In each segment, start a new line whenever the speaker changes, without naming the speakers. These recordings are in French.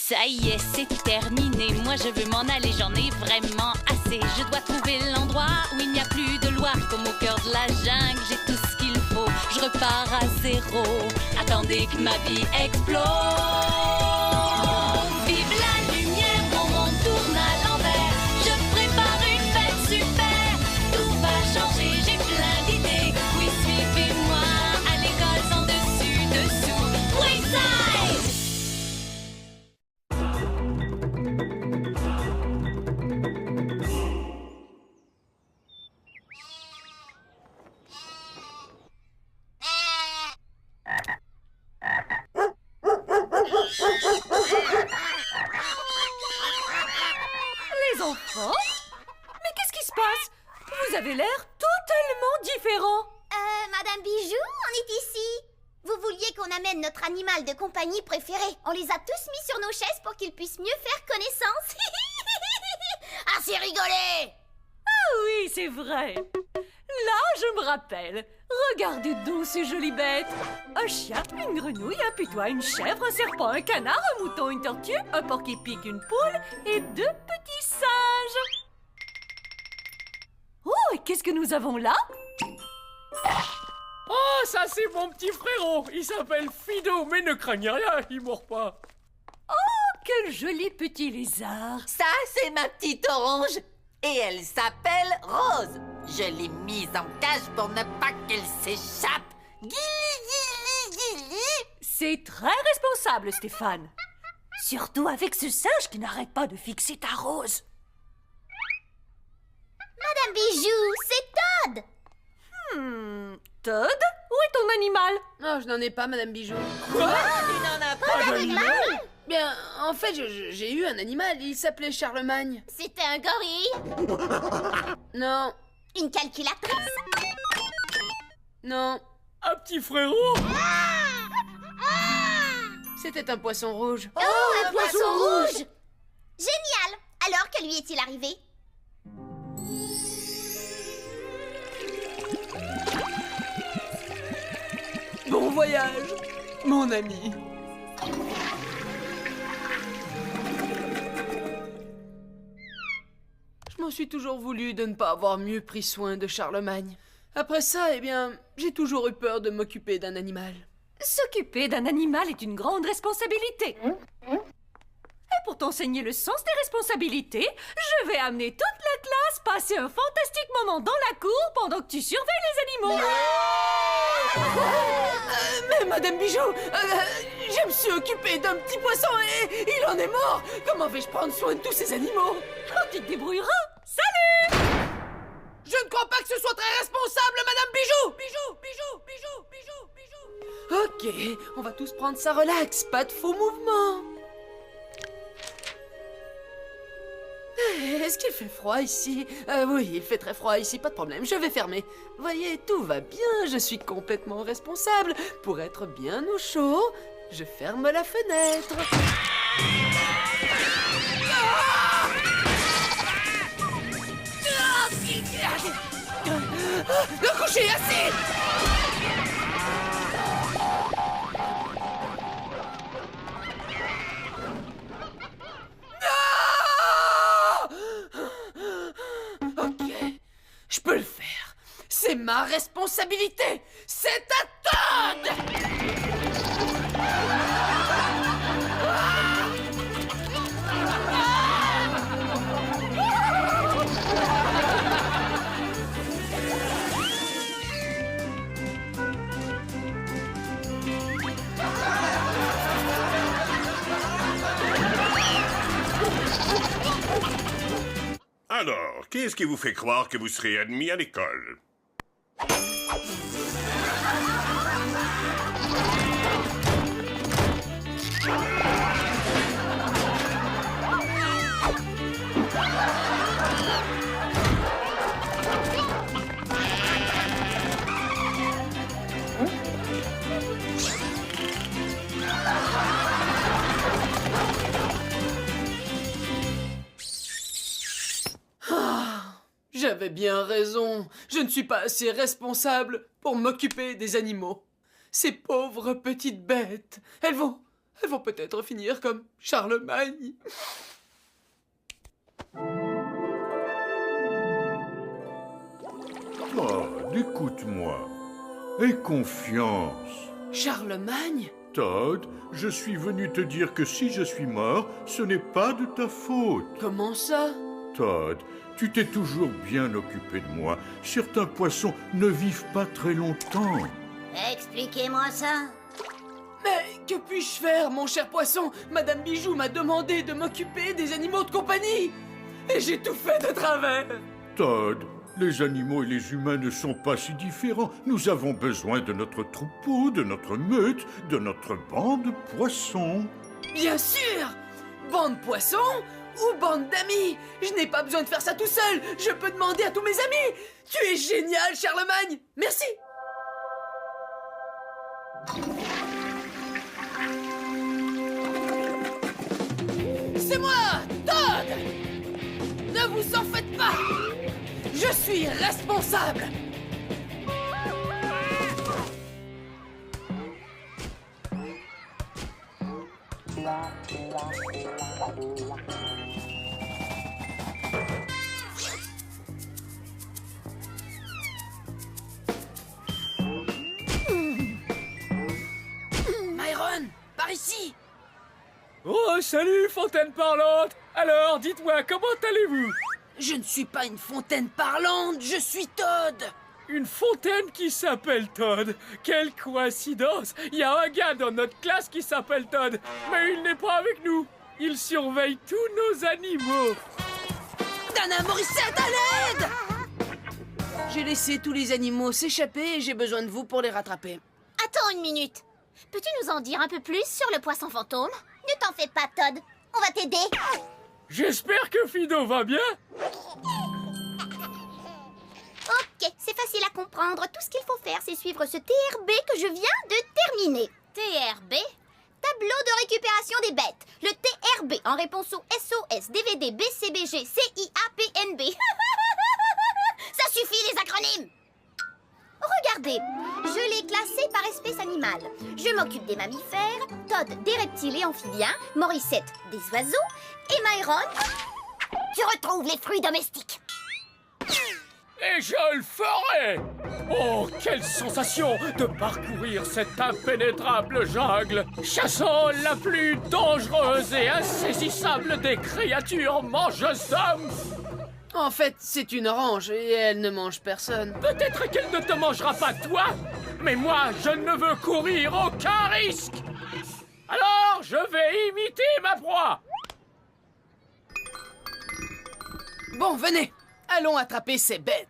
Ça y est, c'est terminé. Moi, je veux m'en aller, j'en ai vraiment assez. Je dois trouver l'endroit où il n'y a plus de loi. Comme au cœur de la jungle, j'ai tout ce qu'il faut. Je repars à zéro. Attendez que ma vie explose. Vive la lumière, mon monde tourne à l'envers. Je prépare une fête super. Tout va changer, j'ai plein d'idées. Oui, suivez-moi à l'école sans dessus dessous. Wayside!
Les enfants? Mais qu'est-ce qui se passe? Vous avez l'air totalement différents.
Madame Bijou, on est ici. Vous vouliez qu'on amène notre animal de compagnie préféré. On les a tous mis sur nos chaises pour qu'ils puissent mieux faire connaissance. Ah, c'est rigolé!
Ah oui, c'est vrai. Là, je me rappelle. Regardez donc ces jolies bêtes. Un chien, une grenouille, un putois, une chèvre, un serpent, un canard, un mouton, une tortue, un porc-épic, une poule et 2 petits singes. Oh, et qu'est-ce que nous avons là?
Oh, ça c'est mon petit frérot. Il s'appelle Fido, mais ne craignez rien, il mord pas.
Quel joli petit lézard.
Ça, c'est ma petite orange. Et elle s'appelle Rose. Je l'ai mise en cage pour ne pas qu'elle s'échappe. Guili, guili, guili.
C'est très responsable, Stéphane. Surtout avec ce singe qui n'arrête pas de fixer ta Rose.
Madame Bijou, c'est Todd!
Todd, où est ton animal?
Non, je n'en ai pas, Madame Bijou.
Quoi? Il n'en a pas
Animal?
Bien, en fait, j'ai eu un animal, il s'appelait Charlemagne.
C'était un gorille?
Non,
Une calculatrice?
non,
Un petit frérot.
c'était un poisson rouge.
Oh, un poisson rouge! Génial! Alors, que lui est-il arrivé?
Bon voyage, mon ami. Je m'en suis toujours voulu de ne pas avoir mieux pris soin de Charlemagne. Après ça, eh bien, j'ai toujours eu peur de m'occuper d'un animal.
S'occuper d'un animal est une grande responsabilité. Et pour t'enseigner le sens des responsabilités, je vais amener toute la classe passer un fantastique moment dans la cour pendant que tu surveilles les animaux.
Mais Madame Bijou, je me suis occupé d'un petit poisson et il en est mort. Comment vais-je prendre soin de tous ces animaux?
Oh, tu te débrouilleras. Salut!
Je ne crois pas que ce soit très responsable, Madame Bijou. Bijou, bijou, bijou, bijou, bijou. Ok, on va tous prendre ça relax, pas de faux mouvements. Est-ce qu'il fait froid ici? Oui, il fait très froid ici, pas de problème, je vais fermer. Voyez, tout va bien, je suis complètement responsable. Pour être bien au chaud, je ferme la fenêtre. Le coucher, assis! Ok, je peux le faire. C'est ma responsabilité. C'est à Todd!
Alors, qu'est-ce qui vous fait croire que vous serez admis à l'école?
J'avais bien raison. Je ne suis pas assez responsable pour m'occuper des animaux. Ces pauvres petites bêtes, elles vont elles vont peut-être finir comme Charlemagne.
Todd, écoute-moi. Aie confiance.
Charlemagne?
Todd, je suis venu te dire que si je suis mort, ce n'est pas de ta faute.
Comment ça?
Todd, tu t'es toujours bien occupé de moi. Certains poissons ne vivent pas très longtemps.
Expliquez-moi ça.
Mais que puis-je faire, mon cher poisson? Madame Bijou m'a demandé de m'occuper des animaux de compagnie. Et j'ai tout fait de travers.
Todd, les animaux et les humains ne sont pas si différents. Nous avons besoin de notre troupeau, de notre meute, de notre bande de poissons.
Bien sûr! Bande poisson ou bande d'amis? Je n'ai pas besoin de faire ça tout seul. Je peux demander à tous mes amis. Tu es génial, Charlemagne. Merci. C'est moi, Todd! Ne vous en faites pas! Je suis responsable! Myron, par ici!
Oh, salut, fontaine parlante! Alors, dites-moi, comment allez-vous?
Je ne suis pas une fontaine parlante, je suis Todd!
Une fontaine qui s'appelle Todd. Quelle coïncidence! Il y a un gars dans notre classe qui s'appelle Todd, mais il n'est pas avec nous. Il surveille tous nos animaux.
Dana Morissette, à l'aide! J'ai laissé tous les animaux s'échapper et j'ai besoin de vous pour les rattraper.
Attends une minute. Peux-tu nous en dire un peu plus sur le poisson fantôme? Ne t'en fais pas, Todd. On va t'aider.
J'espère que Fido va bien.
Ok, c'est facile à comprendre. Tout ce qu'il faut faire, c'est suivre ce TRB que je viens de terminer. TRB? Tableau de récupération des bêtes. Le TRB en réponse au SOS, DVD, BCBG, CIAPNB. Ça suffit les acronymes. Regardez, je l'ai classé par espèce animale. Je m'occupe des mammifères, Todd des reptiles et amphibiens, Morissette des oiseaux et Myron, tu retrouves les fruits domestiques.
Et je le ferai! Oh, quelle sensation de parcourir cette impénétrable jungle, chassant la plus dangereuse et insaisissable des créatures mangeuses d'hommes!
En fait, c'est une orange et elle ne mange personne.
Peut-être qu'elle ne te mangera pas toi, mais moi, je ne veux courir aucun risque! Alors, je vais imiter ma proie!
Bon, venez, allons attraper ces bêtes.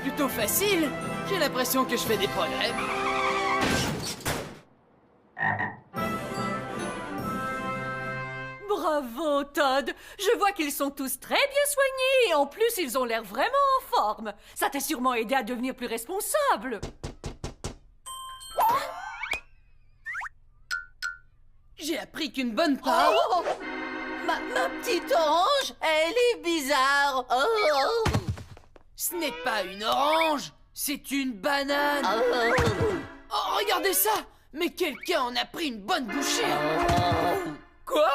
Plutôt facile. J'ai l'impression que je fais des progrès.
Bravo, Todd. Je vois qu'ils sont tous très bien soignés et en plus, ils ont l'air vraiment en forme. Ça t'a sûrement aidé à devenir plus responsable.
J'ai appris qu'une bonne part...
Oh! Ma petite orange, elle est bizarre. Oh!
Ce n'est pas une orange, c'est une banane.
Oh!
Oh, regardez ça! Mais quelqu'un en a pris une bonne bouchée.
Quoi?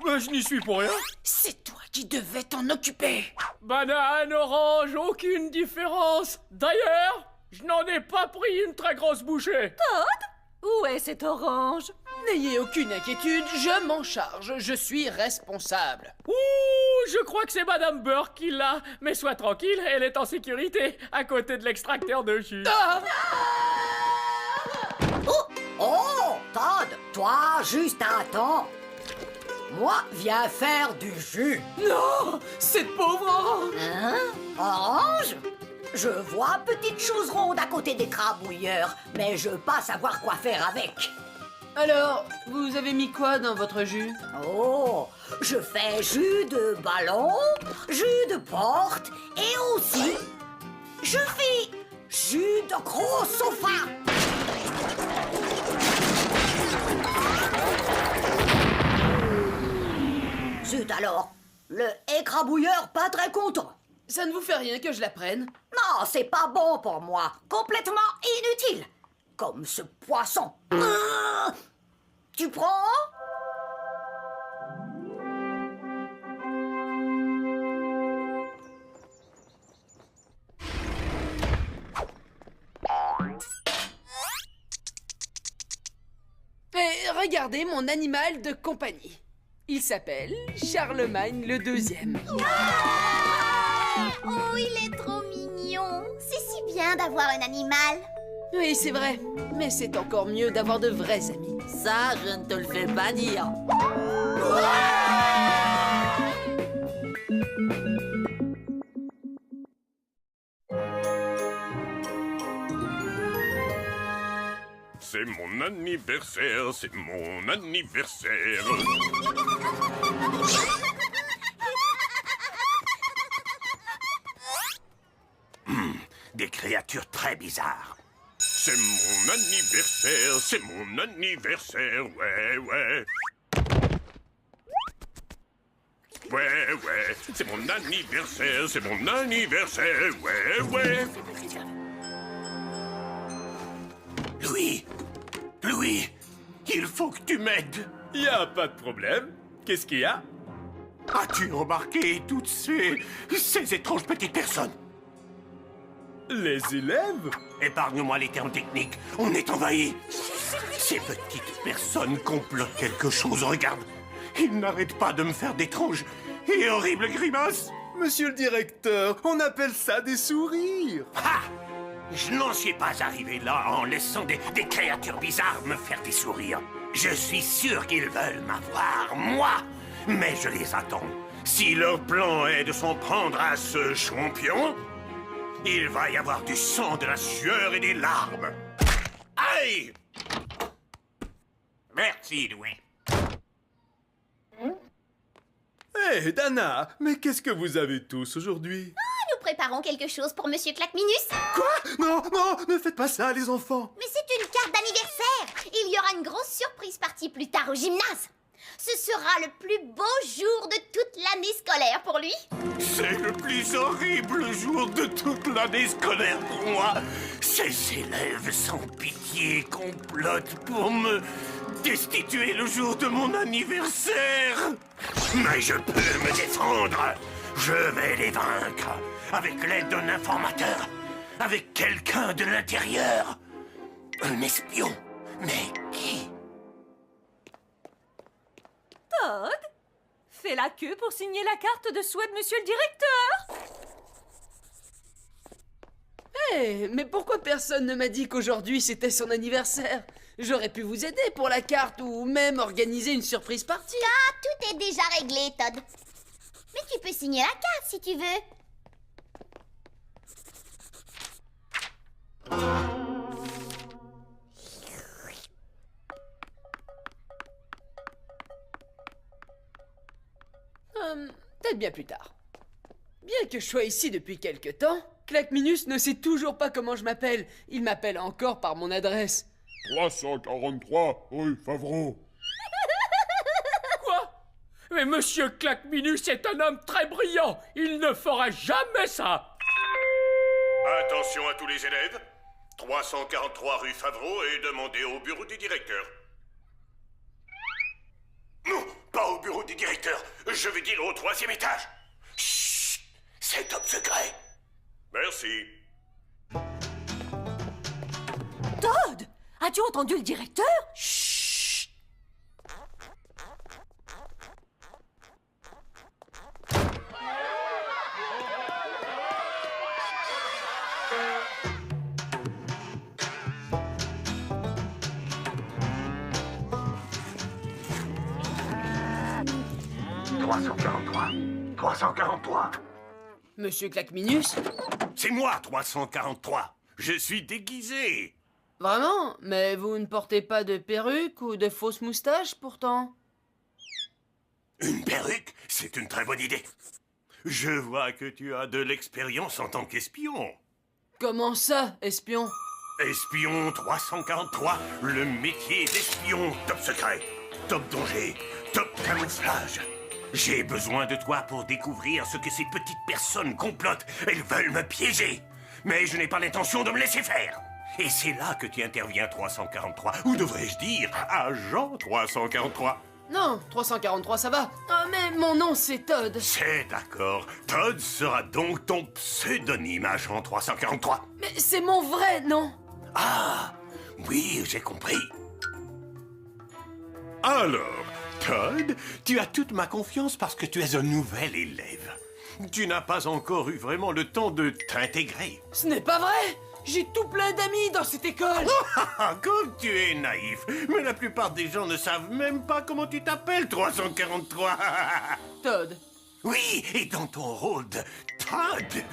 Je n'y suis pour rien.
C'est toi qui devais t'en occuper.
Banane, orange, aucune différence. D'ailleurs, je n'en ai pas pris une très grosse bouchée.
Où est cette orange?
N'ayez aucune inquiétude, je m'en charge. Je suis responsable.
Ouh, je crois que c'est Madame Burke qui l'a. Mais sois tranquille, elle est en sécurité, à côté de l'extracteur de jus.
Ah!
Oh,
Toi, juste attends. Moi, viens faire du jus.
Non, cette pauvre orange.
Hein? Orange? Je vois petite chose ronde à côté des crabouilleurs, mais je veux pas savoir quoi faire avec.
Alors, vous avez mis quoi dans votre jus?
Oh, je fais jus de ballon, jus de porte et aussi, je fais jus de gros sofa. Zut alors, le écrabouilleur pas très content.
Ça ne vous fait rien que je la prenne?
Non, c'est pas bon pour moi. Complètement inutile. Comme ce poisson. Tu prends?
Et regardez mon animal de compagnie. Il s'appelle Charlemagne le Deuxième.
Oh, il est trop mignon. C'est si bien d'avoir un animal.
Oui, c'est vrai. Mais c'est encore mieux d'avoir de vrais amis.
Ça, je ne te le fais pas dire.
C'est mon anniversaire, c'est mon anniversaire.
Des créatures très bizarres.
C'est mon anniversaire, c'est mon anniversaire, ouais, ouais. Ouais, ouais, c'est mon anniversaire, c'est mon anniversaire, ouais, ouais.
Louis, Louis, il faut que tu m'aides.
Y a pas de problème. Qu'est-ce qu'il y a?
As-tu remarqué toutes ces étranges petites personnes?
Les élèves?
Épargne-moi les termes techniques, on est envahi. Ces petites personnes complotent quelque chose, regarde. Ils n'arrêtent pas de me faire d'étranges et horribles grimaces.
Monsieur le directeur, on appelle ça des sourires.
Ah! Je n'en suis pas arrivé là en laissant des créatures bizarres me faire des sourires. Je suis sûr qu'ils veulent m'avoir, moi. Mais je les attends. Si leur plan est de s'en prendre à ce champion, il va y avoir du sang, de la sueur et des larmes. Aïe! Merci, Louis.
Hé, Dana, mais qu'est-ce que vous avez tous aujourd'hui?
Nous préparons quelque chose pour Monsieur Claqueminus.
Quoi? Non, non, ne faites pas ça, les enfants.
Mais c'est une carte d'anniversaire. Il y aura une grosse surprise partie plus tard au gymnase. Ce sera le plus beau jour de toute l'année scolaire pour lui.
C'est le plus horrible jour de toute l'année scolaire pour moi. Ces élèves sans pitié complotent pour me destituer le jour de mon anniversaire. Mais je peux me défendre. Je vais les vaincre avec l'aide d'un informateur, avec quelqu'un de l'intérieur. Un espion. Mais qui?
Todd, fais la queue pour signer la carte de souhait de Monsieur le directeur.
Hé, mais pourquoi personne ne m'a dit qu'aujourd'hui c'était son anniversaire? J'aurais pu vous aider pour la carte ou même organiser une surprise party.
Ah, tout est déjà réglé, Todd. Mais tu peux signer la carte si tu veux.
Peut-être bien plus tard. Bien que je sois ici depuis quelque temps, Claqueminus ne sait toujours pas comment je m'appelle. Il m'appelle encore par mon adresse.
343 rue Favreau.
Quoi? Mais Monsieur Claqueminus est un homme très brillant. Il ne fera jamais ça.
Attention à tous les élèves. 343 rue Favreau et demandez au bureau du directeur.
Non, pas au bureau du directeur. Je veux dire au 3e étage. Chut, c'est top secret.
Merci.
Todd, as-tu entendu le directeur?
Chut!
343. 343.
Monsieur Claqueminus?
C'est moi, 343. Je suis déguisé.
Vraiment? Mais vous ne portez pas de perruque ou de fausses moustaches, pourtant?
Une perruque, c'est une très bonne idée. Je vois que tu as de l'expérience en tant qu'espion.
Comment ça, espion?
Espion 343, le métier d'espion, top secret, top danger, top camouflage. J'ai besoin de toi pour découvrir ce que ces petites personnes complotent. Elles veulent me piéger. Mais je n'ai pas l'intention de me laisser faire. Et c'est là que tu interviens, 343. Ou devrais-je dire, agent 343.
Non, 343, ça va. Ah, mais mon nom, c'est Todd.
C'est d'accord. Todd sera donc ton pseudonyme, agent 343.
Mais c'est mon vrai nom.
Ah, oui, j'ai compris. Alors, Todd, tu as toute ma confiance parce que tu es un nouvel élève. Tu n'as pas encore eu vraiment le temps de t'intégrer.
Ce n'est pas vrai. J'ai tout plein d'amis dans cette école.
Comme tu es naïf. Mais la plupart des gens ne savent même pas comment tu t'appelles, 343.
Todd.
Oui, et dans ton rôle de Todd,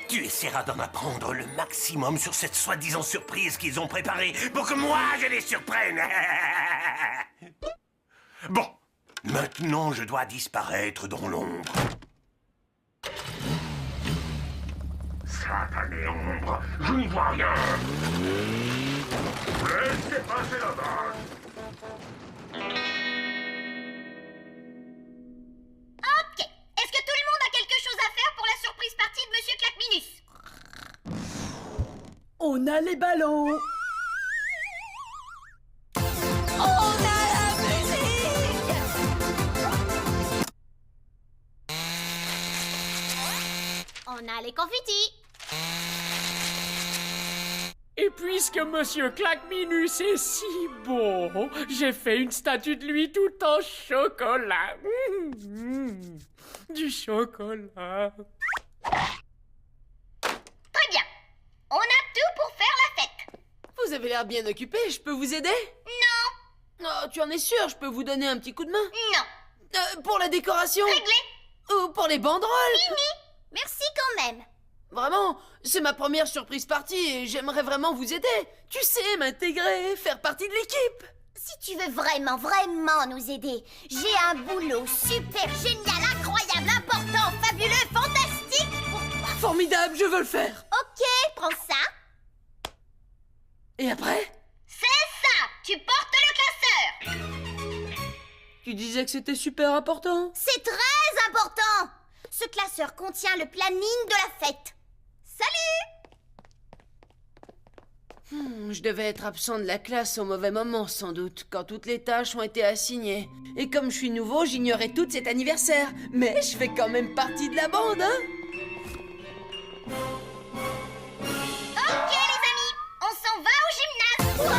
tu essaieras d'en apprendre le maximum sur cette soi-disant surprise qu'ils ont préparée pour que moi je les surprenne. Bon, maintenant je dois disparaître dans l'ombre. Satanée ombre, je ne vois rien. Laissez passer la base.
Ok. Est-ce que tout le monde a quelque chose à faire pour la surprise partie de Monsieur Claqueminus?
On a les ballons.
On a les confitis.
Et puisque Monsieur Claqueminus est si beau, j'ai fait une statue de lui tout en chocolat. Du chocolat.
Très bien. On a tout pour faire la fête.
Vous avez l'air bien occupé, je peux vous aider?
Non.
Oh, tu en es sûr, je peux vous donner un petit coup de main?
Non.
Pour la décoration?
Réglé.
Ou pour les banderoles?
Fini. Merci quand même.
Vraiment, c'est ma première surprise partie et j'aimerais vraiment vous aider. Tu sais, m'intégrer, faire partie de l'équipe.
Si tu veux vraiment, vraiment nous aider, j'ai un boulot super génial, incroyable, important, fabuleux, fantastique pour toi.
Formidable, je veux le faire.
Ok, prends ça.
Et après?
C'est ça. Tu portes le classeur.
Tu disais que c'était super important.
C'est très important. Ce classeur contient le planning de la fête. Salut!
Je devais être absent de la classe au mauvais moment, sans doute, quand toutes les tâches ont été assignées. Et comme je suis nouveau, j'ignorais tout de cet anniversaire. Mais je fais quand même partie de la bande, hein?
Ok les amis, on s'en va au gymnase.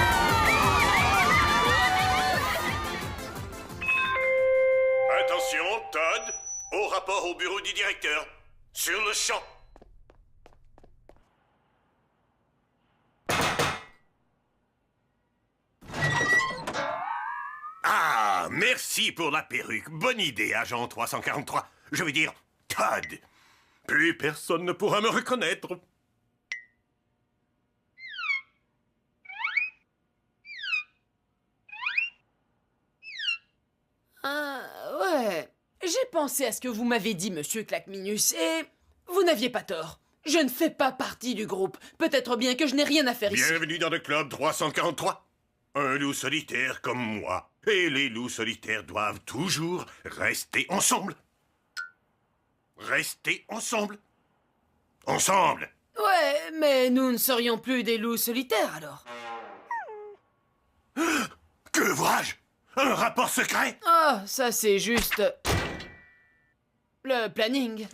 Attention, Todd, au rapport au bureau du directeur. Sur le champ.
Ah, merci pour la perruque. Bonne idée, agent 343. Je veux dire, Todd. Plus personne ne pourra me reconnaître.
Ouais. J'ai pensé à ce que vous m'avez dit, monsieur Claqueminus, et vous n'aviez pas tort. Je ne fais pas partie du groupe. Peut-être bien que je n'ai rien à faire ici.
Bienvenue dans le club 343. Un loup solitaire comme moi. Et les loups solitaires doivent toujours rester ensemble. Rester ensemble. Ensemble.
Ouais, mais nous ne serions plus des loups solitaires, alors.
Que vois-je? Un rapport secret?
Ah, ça c'est juste... le planning.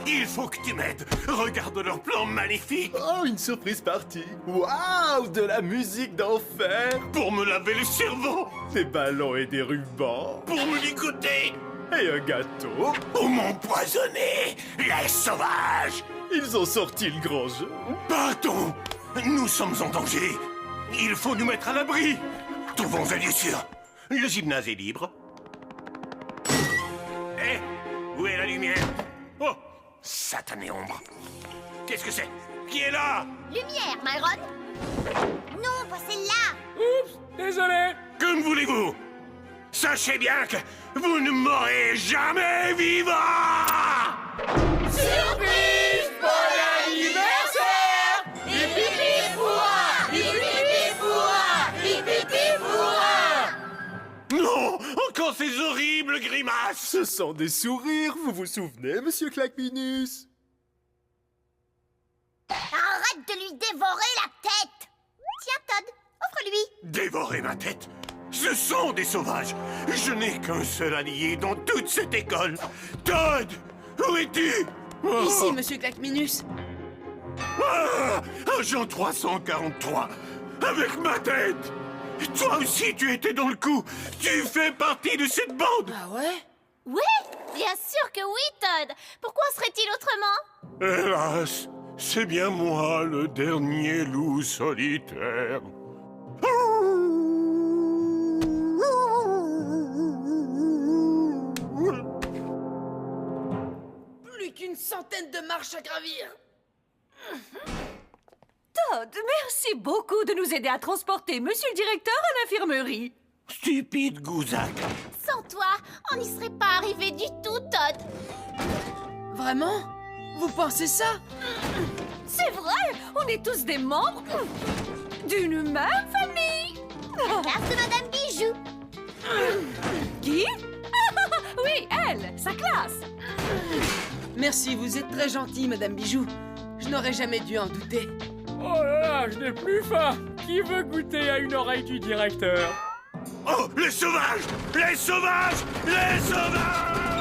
Il faut que tu m'aides. Regarde leur plan maléfique.
Oh, une surprise partie. Waouh, de la musique d'enfer.
Pour me laver le cerveau.
Des ballons et des rubans.
Pour me ligoter.
Et un gâteau.
Pour m'empoisonner. Les sauvages.
Ils ont sorti le grand jeu.
Partons. Nous sommes en danger. Il faut nous mettre à l'abri. Trouvons un lieu sûr. Le gymnase est libre. Eh, où est la lumière? Oh, satanée ombre. Qu'est-ce que c'est? Qui est là?
Lumière, Myron. Non, pas celle-là.
Oups, désolé.
Comme voulez-vous. Sachez bien que vous ne mourrez jamais vivant.
Surprise, bon anniversaire! Hip hip hip hurrah! Hip hip hip hurrah! Hip hip hip hurrah!
Non, encore ces horribles grimaces.
Ce sont des sourires, vous vous souvenez, monsieur Claqueminus?
Arrête de lui dévorer la tête. Tiens, Todd, offre-lui.
Dévorer ma tête? Ce sont des sauvages. Je n'ai qu'un seul allié dans toute cette école. Todd, où es-tu? Oh.
Ici, monsieur Claqueminus.
Ah, Agent 343, avec ma tête. Toi aussi, tu étais dans le coup. Tu fais partie de cette bande.
Ah ouais?
Oui, bien sûr que oui, Todd. Pourquoi serait-il autrement?
Hélas, c'est bien moi, le dernier loup solitaire.
Plus qu'une centaine de marches à gravir.
Todd, merci beaucoup de nous aider à transporter monsieur le directeur à l'infirmerie.
Stupide Gouzac.
Sans toi, on n'y serait pas arrivé du tout, Todd.
Vraiment? Vous pensez ça?
C'est vrai, on est tous des membres d'une même famille.
Classe de Madame Bijou.
Qui? Oui, elle, sa classe.
Merci, vous êtes très gentille, Madame Bijou. Je n'aurais jamais dû en douter.
Oh là là, je n'ai plus faim. Qui veut goûter à une oreille du directeur?
Oh, les sauvages! Les sauvages! Les sauvages!